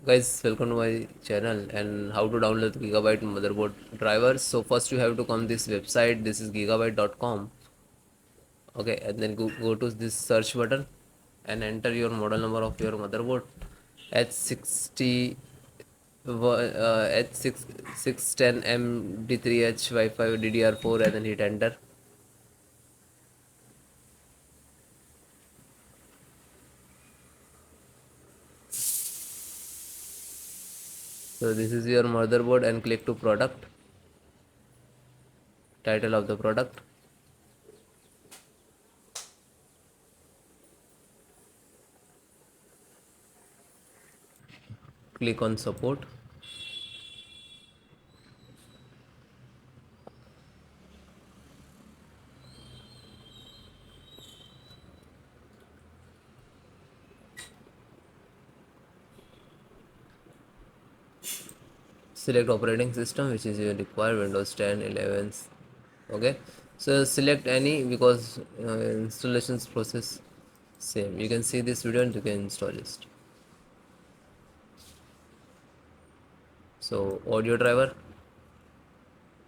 Guys, welcome to my channel and how to download Gigabyte motherboard drivers. So first you have to come this website. This is gigabyte.com. Okay, and then go to this search button and enter your model number of your motherboard H60 H610M D3H WIFI DDR4 and then hit enter. So this is your motherboard and click to product, title of the product. Click on support. Select operating system which is your required Windows 10, 11. Okay, so select any because installations process same. You can see this video and you can install it. So audio driver,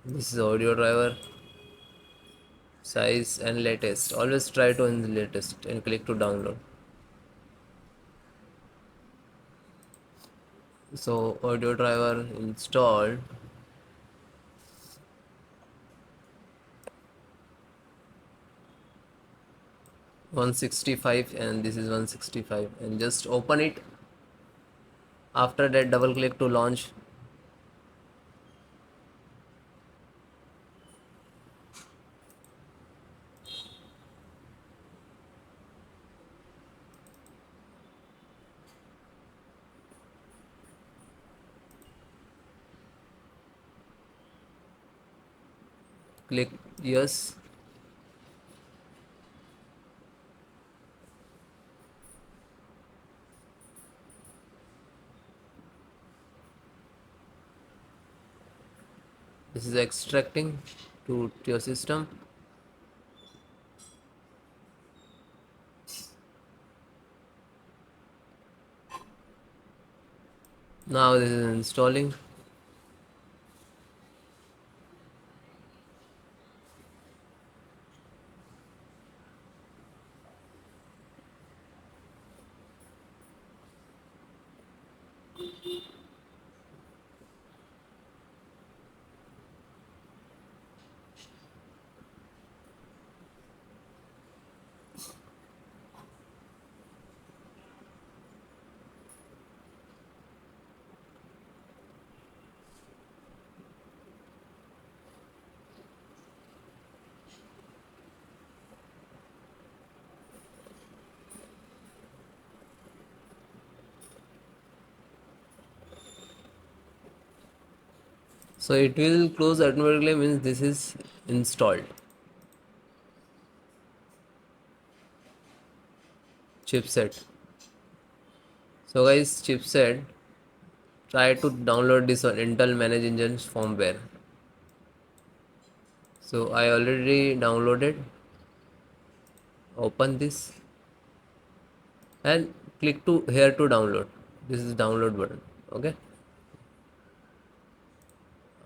this is audio driver, size and latest. Always try to in the latest and click to download. So audio driver installed. (165) and this is 165, and just open it. After that double click to launch. Click yes. This is extracting to your system. Now this is installing. So it will close automatically, means this is installed. Chipset. So guys, chipset, try to download this on Intel Manage Engines firmware. So I already downloaded. Open this and click to here to download. This is download button. Okay.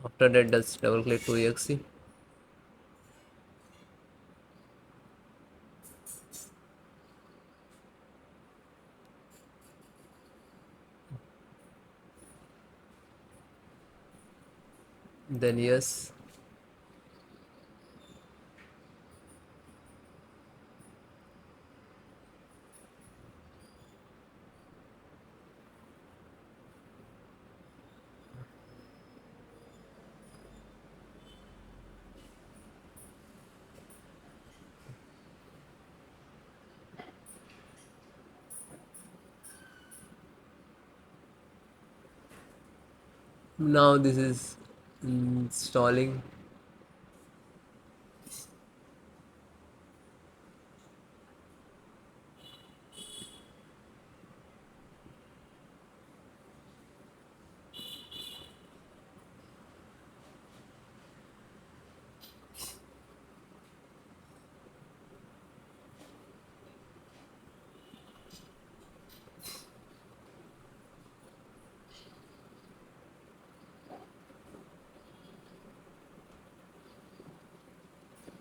After that, just double click to exe. Then yes. Now this is installing.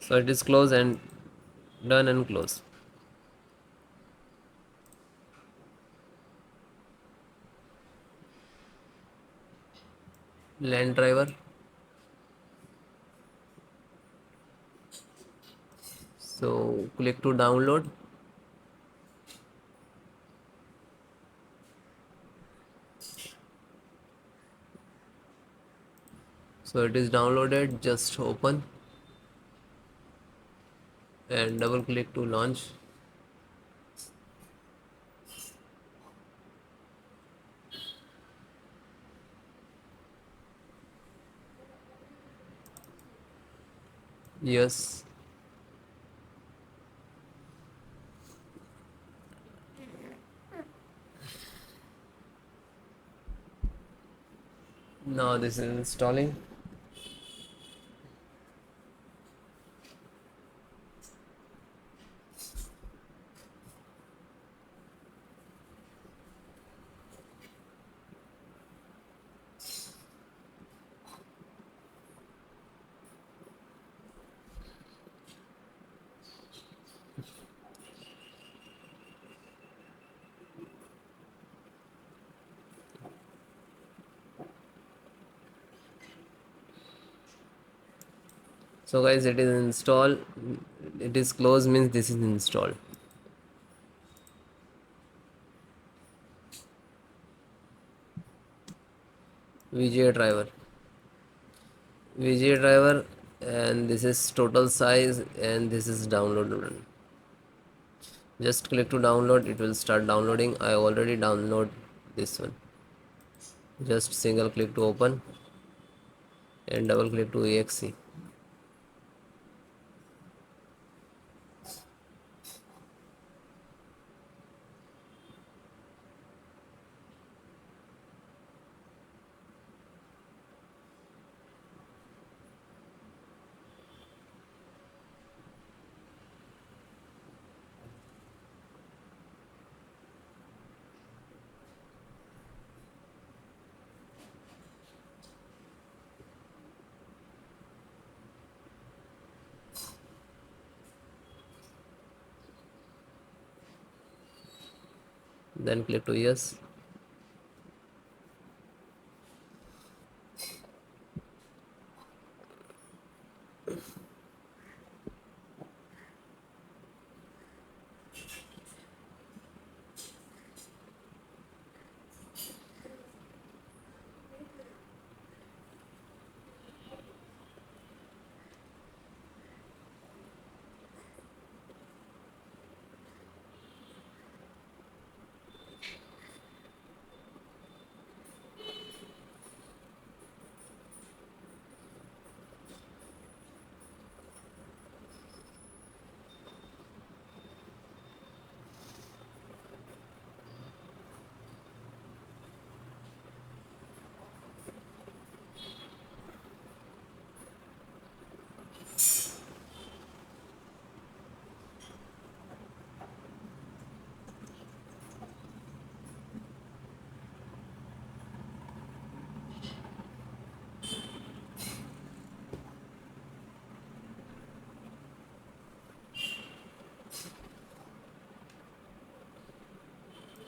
So it is close and done and close. LAN driver. So click to download. So it is downloaded. Just open and double click to launch. Yes. Now this is installing. So guys, it is installed. It is closed means this is installed. VGA driver. VGA driver, and this is total size, and this is download button. Just click to download. It will start downloading. I already download this one. Just single click to open and double click to exe. Then click to yes.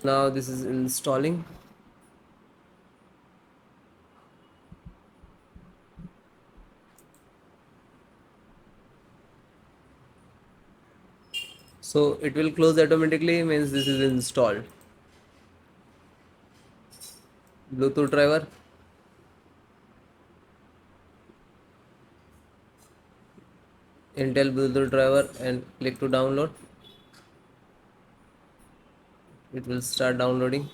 Now this is installing. So it will close automatically means this is installed. Bluetooth driver. Intel Bluetooth driver, and click to download. It will start downloading.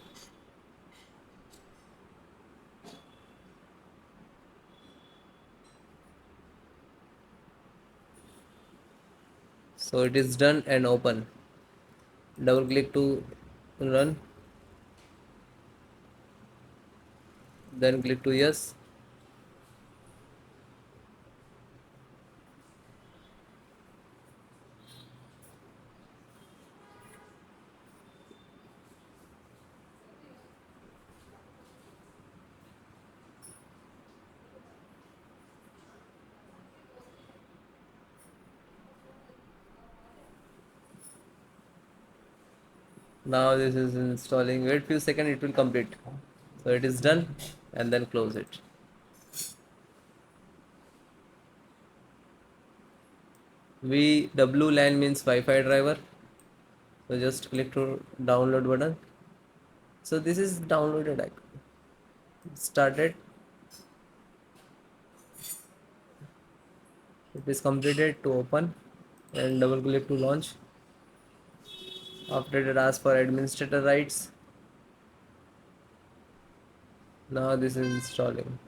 So it is done and open. Double click to run. Then click to yes. Now this is installing. Wait few seconds, it will complete. So it is done, and then close it. WLAN means Wi-Fi driver. So just click to download button. So this is downloaded. Started. It is completed to open, and double click to launch. After it asks for administrator rights. Now this is installing.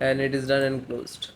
And it is done and closed.